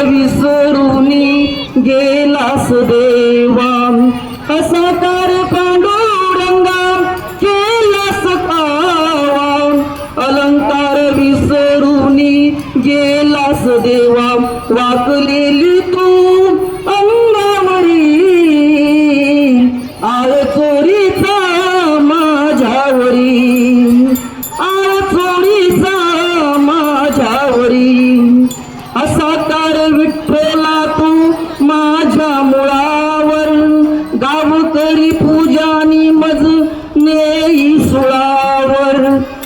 विसरून गेलास देवा, असाकार पांडुरंगा केलास कावा, अलंकार विसरून गेलास देवा, वाकलेली तू अंगावरी आळ चोरीचा माझ्यावरी, आळ चोरीचा माझ्यावरी, असाकार विठ्ठला तू माझ्या मुळावर, गावकरी पूजानी मज नेई सुळावर,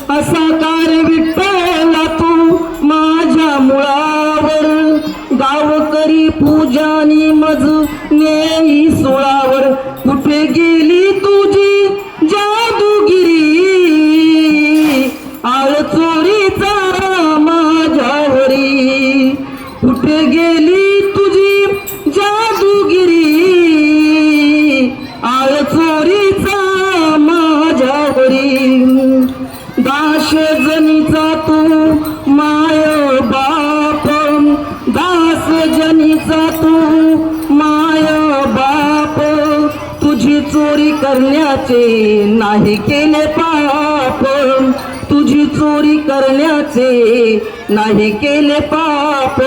असाकार विठ्ठला तू माझ्या मुळावर, गावकरी पूजानी मज नेई सुळावर, कुठे गेली तुझी जादूगिरी आळ चोरीचा माझ्यावरी, कुठे गेली तुझी जादूगिरी आळ चोरीचा माझ्यावरी, दास जनीचा तू माय बाप, दास जनीचा तू माय बाप, तुझी चोरी करण्याचे नाही केले पाप, तुझी चोरी करण्याचे नाही केले पाप,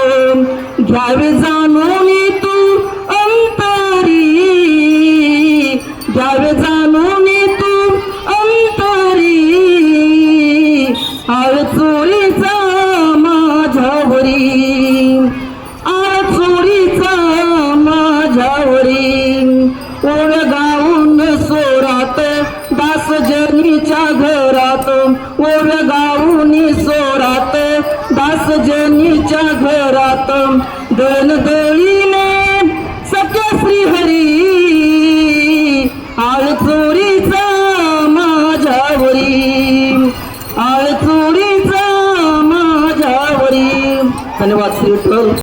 घ्यावे जाणून तू अंतरी, घ्यावे जाणून तू अंतरी आळ चोरीचा माझ्यावरी, आळ चोरीचा माझ्यावरी, ओळगावून सोरात दास जनीच्या घरात, ओळगावून सोरात दास जनीच्या घरात, दळण दळीने सख्या श्रीहरी